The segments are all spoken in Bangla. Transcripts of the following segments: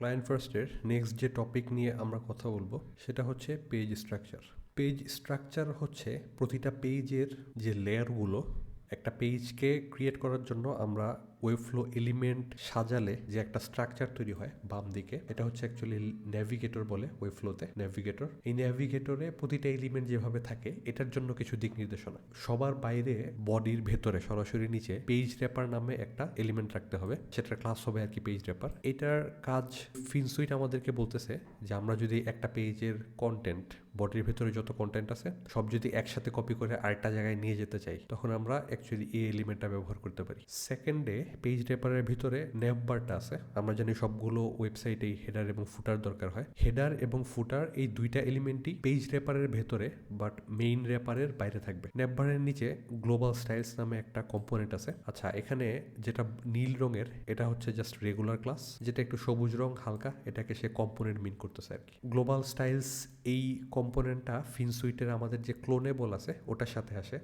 ক্লায়েন্ট ফার্স্টের নেক্সট যে টপিক নিয়ে আমরা কথা বলবো সেটা হচ্ছে পেজ স্ট্রাকচার। পেজ স্ট্রাকচার হচ্ছে প্রতিটা পেজের যে লেয়ারগুলো, একটা পেজকে ক্রিয়েট করার জন্য আমরা ওয়েবফ্লো এলিমেন্ট সাজালে যে একটা স্ট্রাকচার তৈরি হয় বাম দিকে, এটা হচ্ছে অ্যাকচুয়ালি ন্যাভিগেটর বলে ওয়েবফ্লোতে ন্যাভিগেটর। এই ন্যাভিগেটরে প্রতিটা এলিমেন্ট যেভাবে থাকে এটার জন্য কিছু দিক নির্দেশনা। সবার বাইরে বডির ভেতরে সরাসরি নিচে পেজ র্যাপার নামে একটা এলিমেন্ট রাখতে হবে, সেটার ক্লাস হবে আর কি পেজ র্যাপার। এটার কাজ ফিনসুইট আমাদেরকে বলতেছে যে আমরা যদি একটা পেজের কন্টেন্ট, বডির ভেতরে যত কন্টেন্ট আছে সব যদি একসাথে কপি করে আরেকটা জায়গায় নিয়ে যেতে চাই তখন আমরা অ্যাকচুয়ালি এই এলিমেন্টটা ব্যবহার করতে পারি। সেকেন্ডে পেজ র্যাপারের ভিতরে ন্যাভবারটা আছে। আমরা জানি সবগুলো ওয়েবসাইটেই হেডার এবং ফুটার দরকার হয়। হেডার এবং ফুটার এই দুইটা এলিমেন্টই পেজ র্যাপারের ভেতরে বাট মেইন র্যাপারের বাইরে থাকবে। ন্যাভবারের নিচে গ্লোবাল স্টাইলস নামে একটা কম্পোনেন্ট আছে। আচ্ছা, এখানে যেটা নীল রঙের এটা হচ্ছে জাস্ট রেগুলার ক্লাস, যেটা একটু সবুজ রং হালকা, এটাকে সে কম্পোনেন্ট মিন করতেছে আর কি। গ্লোবাল স্টাইলস এই কম্পোনেন্টটা ফিনসুইটের আমাদের যে ক্লোনেবল আছে ওটার সাথে আসে।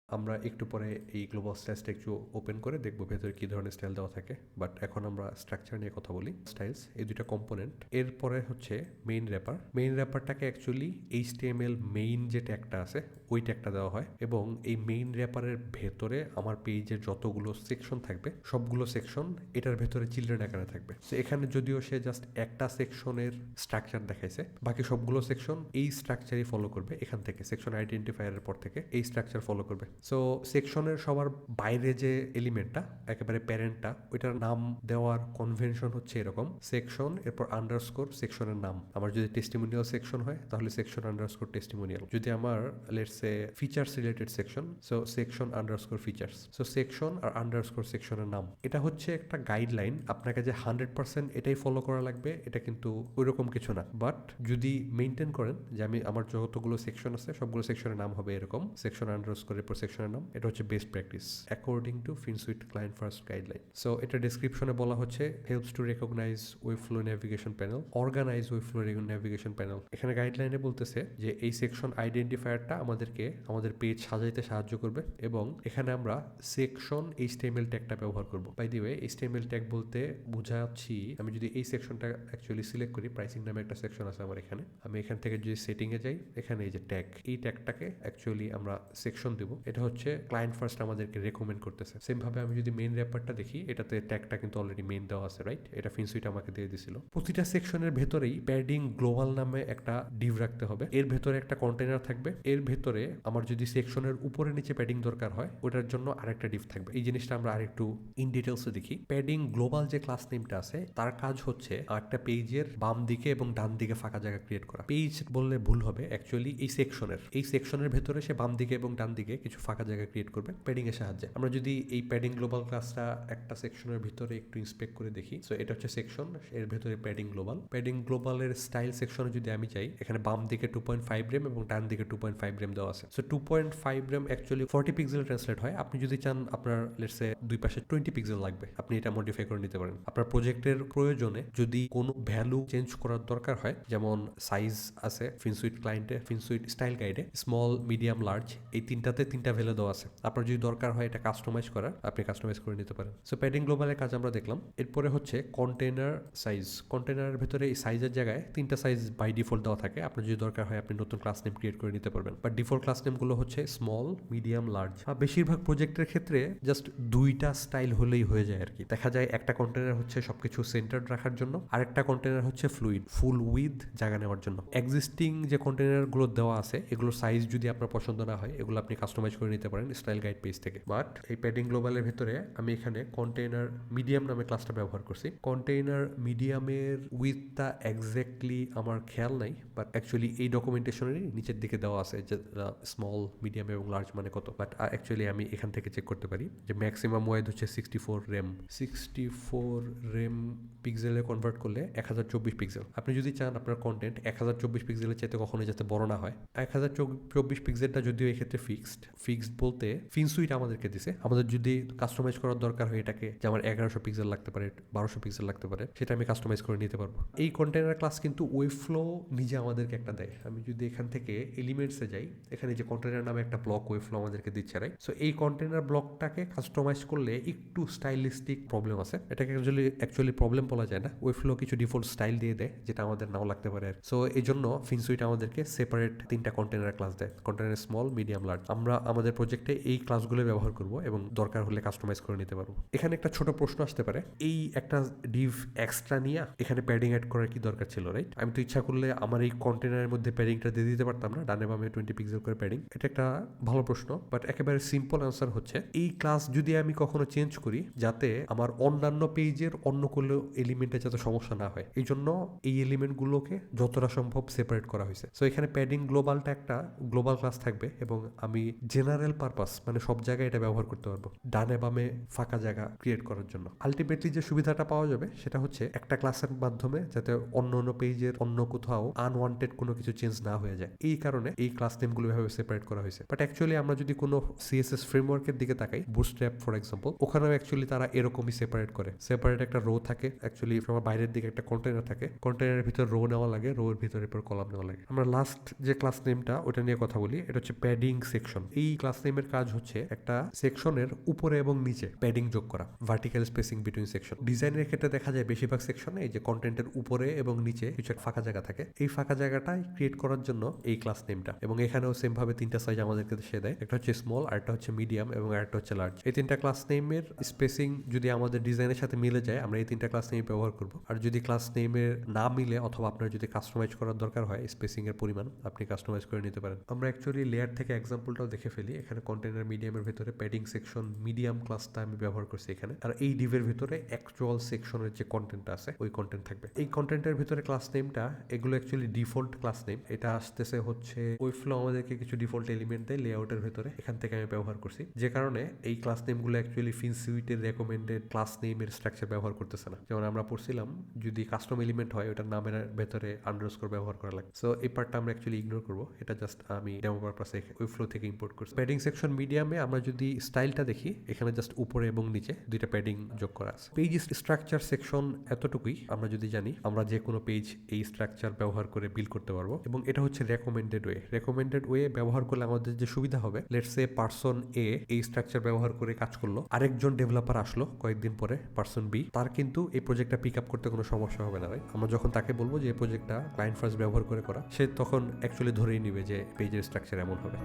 আমরা একটু পরে এই গ্লোবাল স্টাইলসটা একটু ওপেন করে দেখবো ভেতরে কি ধরনের স্টাইল দেওয়া থাকে, বাট এখন আমরা স্ট্রাকচার নিয়ে কথা বলি। স্টাইলস এই দুইটা কম্পোনেন্ট, এরপরে হচ্ছে মেইন র্যাপার। মেইন র্যাপারটাকে অ্যাকচুয়ালি HTML মেইন যে ট্যাগটা আছে ওই ট্যাগটা দেওয়া হয়, এবং এই মেইন র্যাপারের ভেতরে আমার পেজের যতগুলো সেকশন থাকবে সবগুলো সেকশন এটার ভেতরে চিলড্রেন আকারে থাকবে। তো এখানে যদিও সে জাস্ট একটা সেকশনের স্ট্রাকচার দেখাইছে, বাকি সবগুলো সেকশন এই স্ট্রাকচারই ফলো করবে। এখান থেকে সেকশন আইডেন্টিফায়ারের পর থেকে এই স্ট্রাকচার ফলো করবে। সো সেকশনের সবার বাইরে যে এলিমেন্টটা একেবারে প্যারেন্টটা, ওইটার নাম দেওয়ার কনভেনশন হচ্ছে এরকম: সেকশন, এরপর আন্ডারস্কোর সেকশনের নাম। আমার যদি টেস্টিমোনিয়াল সেকশন হয় তাহলে সেকশন আন্ডারস্কোর টেস্টিমোনিয়াল। যদি আমার let's say features related section, so section underscore features. So section আর আন্ডারস্কোর সেকশনের নাম। এটা হচ্ছে একটা গাইডলাইন। আপনাকে যে 100% এটাই ফলো করা লাগবে এটা কিন্তু ওইরকম কিছু না, বাট যদি মেনটেন করেন যে আমি আমার যতগুলো সেকশন আছে সবগুলো সেকশনের নাম হবে এরকম, সেকশন আন্ডারস্কোর এরপর সেকশনের নাম, এটা হচ্ছে best practice according to Finsweet client first guideline. So এটা ডেসক্রিপশনে বলা হচ্ছে helps to recognize Webflow navigation panel, organize Webflow navigation panel. এখানে গাইডলাইনে বলতেছে যে এই সেকশন আইডেন্টিফায়ারটা আমাদেরকে আমাদের পেজ সাজাইতে সাহায্য করবে, এবং এখানে আমরা সেকশন HTML ট্যাগটা ব্যবহার করব। By the way, HTML tag বলতে বুঝাচ্ছি, আমি যদি এই সেকশনটা অ্যাকচুয়ালি সিলেক্ট করি, প্রাইসিং নামে একটা সেকশন আছে আমার এখানে, আমি এখান থেকে যদি সেটিংয়ে যাই, এখানে এই যে ট্যাগ, এই ট্যাগটাকে অ্যাকচুয়ালি আমরা সেকশন দেব। এটা হচ্ছে ক্লায়েন্ট ফার্স্ট আমাদেরকে রেকমেন্ড করতেছে। সেম ভাবে আমি যদি মেইন র্যাপারটা দেখি, এটাতে ট্যাগটা কিন্তু অলরেডি মেইন দেওয়া আছে, রাইট? এটা ফিনসুইট আমাকে দিয়ে দিছিল। প্রতিটা সেকশনের ভেতরেই প্যাডিং গ্লোবাল নামে একটা ডিভ রাখতে হবে। এর ভেতরে একটা কন্টেনার থাকবে। এর ভেতরে আমার যদি সেকশনের উপরে নিচে প্যাডিং দরকার হয় ওটার জন্য আরেকটা ডিভ থাকবে। এই জিনিসটা আমরা আরেকটু ইন ডিটেলসে দেখি। প্যাডিং গ্লোবাল যে ক্লাস নেমটা আছে তার কাজ হচ্ছে একটা পেজের বাম দিকে এবং ডান দিকে ফাঁকা জায়গা ক্রিয়েট করা। পেজ বললে ভুল হবে, অ্যাকচুয়ালি এই সেকশনের ভেতরে সে বাম দিকে এবং ডান দিকে কিছু ফাঁকা জায়গা ক্রিয়েট করবে প্যাডিং এর সাহায্যে। আমরা যদি এই প্যাডিং গ্লোবাল ক্লাসটা একটা সেকশনের ভিতরে একটু ইন্সপেক্ট করে দেখি, সো এটা হচ্ছে সেকশন, এর ভেতরে প্যাডিং গ্লোবালের স্টাইল সেকশনে যদি আমি চাই, এখানে বাম দিকে 2.5 রেম এবং ডান দিকে 2.5 রেম দেওয়া আছে। সো 2.5 রেম অ্যাকচুয়ালি 40 পিক্সেল ট্রান্সলেট হয়। আপনি যদি চান আপনার লেটস সে দুই পাশে 20 পিক্সেল লাগবে, আপনি এটা মডিফাই করে নিতে পারেন। আপনার প্রজেক্টের প্রয়োজনে যদি কোনো ভ্যালু চেঞ্জ করার দরকার হয়, যেমন সাইজ আছে ফিনসুইট ক্লায়েন্টে, ফিনসুইট স্টাইল গাইডে স্মল, মিডিয়াম, লার্জ এই তিনটাতে তিনটা ভ্যালু দেওয়া আছে। আপনার যদি দরকার হয় এটা কাস্টমাইজ করার, আপনি কাস্টমাইজ করে নিতে পারেন। সো প্যাডিং গ্লোবালের কাজ আমরা দেখলাম। এরপরে হচ্ছে কন্টেনার সাইজ। কন্টেনারের ভেতরে এই সাইজের জায়গায় তিনটা সাইজ বাই ডিফল্ট দেওয়া থাকে। আপনার যদি দরকার হয় আপনি নতুন ক্লাস নেম ক্রিয়েট করে নিতে পারবেন, বাট ডিফল্ট ক্লাস নেমগুলো হচ্ছে স্মল, মিডিয়াম, লার্জ। বেশিরভাগ প্রজেক্টের ক্ষেত্রে জাস্ট দুইটা স্টাইল হলেই হয়ে যায় আর কি। দেখা যায় একটা কন্টেনার হচ্ছে সবকিছু সেন্টার্ড রাখার জন্য, আরেকটা কন্টেনার হচ্ছে ফ্লুইড, ফুল উইথ জায়গা নেওয়ার জন্য। এক্সিস্টিং যে কন্টেনারগুলো দেওয়া আছে এগুলোর সাইজ যদি আপনার পছন্দ না হয় এগুলো আপনি কাস্টমাইজ করে নিতে পারেন স্টাইল গাইড পেজ থেকে। বাট এই প্যাডিং গ্লোবালের ভেতরে আমি এখানে কন্টেইনার মিডিয়াম নামে ক্লাসটা ব্যবহার করছি। কন্টেইনার মিডিয়ামের উইথটা এক্স্যাক্টলি আমার খেয়াল নাই, বাট অ্যাকচুয়ালি এই ডকুমেন্টেশনেরই নিচের দিকে দেওয়া আছে যে স্মল, মিডিয়াম এবং লার্জ মানে কত। বাট অ্যাকচুয়ালি আমি এখান থেকে চেক করতে পারি যে ম্যাক্সিমাম ওয়াইড হচ্ছে 64 রেম পিক্সেলে কনভার্ট করলে 1024 পিক্সেল। আপনি যদি চান আপনার কন্টেন্ট 1024 পিক্সেলের চাইতে কখনোই যাতে বড় না হয়, 1024 পিক্সেলটা যদিও এক্ষেত্রে ফিক্সড বলতে ফিনসুইট আমাদেরকে দিছে। আমাদের যদি কাস্টমাইজ করার দরকার হয় এটাকে, যে আমার 1100 পিক্সেল লাগতে পারে, 1200 পিক্সেল লাগতে পারে, সেটা আমি কাস্টমাইজ করে নিতে পারবো। এই কন্টেনার ক্লাস কিন্তু ওয়েবফ্লো নিজে আমাদেরকে একটা দেয়। আমি যদি এখান থেকে এলিমেন্টসে যাই, এখানে যে কন্টেনার নামে একটা ব্লক ওয়েবফ্লো আমাদেরকে দিচ্ছে, রাইট? সো এই কন্টেনার ব্লকটাকে কাস্টমাইজ করলে একটু স্টাইলিস্টিক প্রবলেম আছে। এটাকে অ্যাকচুয়ালি প্রবলেম বলা যায় না, ওয়েবফ্লো কিছু ডিফল্ট স্টাইল দিয়ে দেয় যেটা আমাদের নাও লাগতে পারে। সো এই জন্য ফিনসুইট আমাদেরকে সেপারেট 3টা কন্টেনার ক্লাস দেয়, কন্টেনার স্মল, মিডিয়াম, লার্জ। আমরা আমাদের প্রজেক্টে এই ক্লাসগুলো ব্যবহার করব এবং দরকার হলে কাস্টমাইজ করে নিতে পারবো। এখানে একটা ছোট প্রশ্ন আসতে পারে, এই একটা ডিভ এক্সট্রা নিয়ে এখানে প্যাডিং অ্যাড করার কি দরকার ছিল, রাইট? আমি তো ইচ্ছা করলে আমার এই কন্টেনারের মধ্যে প্যাডিংটা দিয়ে দিতে পারতাম না, ডানে বামে 20 পিক্সেল করে প্যাডিং? এটা একটা ভালো প্রশ্ন, বাট একেবারে সিম্পল আনসার হচ্ছে এই ক্লাস যদি আমি কখনো চেঞ্জ করি যাতে আমার অন্যান্য পেজের অন্য কোনো এলিমেন্টে যাতে সমস্যা না হয়, এই জন্য এই এলিমেন্টগুলোকে যতটা সম্ভব সেপারেট করা হয়েছে। সো এখানে প্যাডিং গ্লোবালটা একটা গ্লোবাল ক্লাস থাকবে এবং আমি জেনারেল পারপাস মানে সব জায়গায় এটা ব্যবহার করতে পারবো ডানে বামে ফাঁকা জায়গা ক্রিয়েট করার জন্য। আলটিমেটলি যে সুবিধাটা পাওয়া যাবে সেটা হচ্ছে একটা ক্লাসের মাধ্যমে যাতে অন্য অন্য পেজের অন্য কোথাও আনওয়ান্টেড কোনো কিছু চেঞ্জ না হয়ে যায়, এই কারণে এই ক্লাস নেমগুলো এভাবে সেপারেট করা হয়েছে। বাট অ্যাকচুয়ালি আমরা যদি কোনো সিএসএস ফ্রেমওয়ার্কের দিকে তাকাই, বুটস্ট্র্যাপ ফর এক্সাম্পল, ওখানেও অ্যাকচুয়ালি তারা এরকমই সেপারেট করে। সেপারেট একটা রো থাকে, অ্যাকচুয়ালি আমার বাইরের দিকে একটা কন্টেনার থাকে, কন্টেনারের ভিতর রো নেওয়া লাগে, রোর ভিতরে পর কলাম নেওয়া লাগে। আমরা লাস্ট যে ক্লাস নেমটা ওটা নিয়ে কথা বলি, এটা হচ্ছে প্যাডিং সেকশন। এই ক্লাস নেমের কাজ হচ্ছে একটা সেকশনের উপরে এবং নিচে প্যাডিং যোগ করা, ভার্টিক্যাল স্পেসিং বিটুইন সেকশন। ডিজাইনের ক্ষেত্রে দেখা যায় বেশিরভাগ সেকশনে এই যে কন্টেন্টের উপরে এবং নিচে কিছু একটা ফাঁকা জায়গা থাকে, এই ফাঁকা জায়গাটা ক্রিয়েট করার জন্য এই ক্লাস নেমটা। এবং এখানেও সেম ভাবে 3টা সাইজ আমাদেরকে সে দেয়, একটা হচ্ছে স্মল, আরেকটা হচ্ছে মিডিয়াম এবং আরেকটা হচ্ছে লার্জ। এই 3টা ক্লাস নেমের স্পেসিং যদি আমাদের ডিজাইনের সাথে মিলে যায় আমরা এই 3টা ক্লাস নেম ব্যবহার করব। আর যদি ক্লাস নেমের না মিলে অথবা আপনার যদি কাস্টমাইজ করার দরকার হয় স্পেসিং এর পরিমাণ, আপনি কাস্টমাইজ করে নিতে পারেন। আমরা অ্যাকচুয়ালি লেয়ার থেকে এক্সাম্পলটাও দেখে ফেলি। এখানে কন্টেনার মিডিয়ামের ভিতরে প্যাডিং সেকশন মিডিয়াম ক্লাসটা আমি ব্যবহার করছি এখানে, আর এই ডিভের ভিতরে অ্যাকচুয়াল সেকশনের যে কন্টেন্টটা আছে ওই কন্টেন্ট থাকবে। এই কন্টেন্টের ভিতরে ক্লাস নেমটা এগুলো অ্যাকচুয়ালি ডিফল্ট ক্লাস নেম। এটা আসতেছে হচ্ছে ওয়েবফ্লো আমাদেরকে কিছু ডিফল্ট এলিমেন্ট দেয় লেআউটের ভিতরে, এখান থেকে আমি ব্যবহার করছি, যে কারণে এই ক্লাস নেমগুলো অ্যাকচুয়ালি ফিনসুইটের রেকমেন্ডেড ক্লাস নেমের স্ট্রাকচার ব্যবহার করতেছে না। যেমন আমরা পড়ছিলাম যদি কাস্টম এলিমেন্ট হয় ওটার নামের ভেতরে আন্ডারস্কোর ব্যবহার করা লাগে। সো এই পার্টটা আমরা অ্যাকচুয়ালি ইগনোর করবো, এটা জাস্ট আমি ডেমো পারপাসে ওয়েবফ্লো থেকে ইম্পোর্ট করছি। প্যাডিং সেকশন মিডিয়ামে আমরা যদি স্টাইলটা দেখি, এখানে জাস্ট উপরে এবং নিচে 2টা প্যাডিং যোগ করা আছে। পেজ স্ট্রাকচার সেকশন এতটুকুই আমরা যদি জানি, আমরা যে কোনো পেজ এই স্ট্রাকচার ব্যবহার করে বিল্ড করতে পারবো। এবং এটা হচ্ছে রেকমেন্ডেড ওয়ে। রেকমেন্ডেড ওয়ে ব্যবহার করলে আমাদের যে সুবিধা হবে, লেটস সে পারসন এ এই স্ট্রাকচার ব্যবহার করে কাজ করলো, আরেকজন ডেভেলপার আসলো কয়েকদিন পরে, পারসন বি, তার কিন্তু এই প্রজেক্টটা পিক আপ করতে কোনো সমস্যা হবে না, রাইট? আমরা যখন তাকে বলবো যে এই প্রজেক্টটা ক্লায়েন্ট ফার্স্ট ব্যবহার করে করা, সে তখন অ্যাকচুয়ালি ধরেই নিবে যে পেজের স্ট্রাকচার এমন হবে।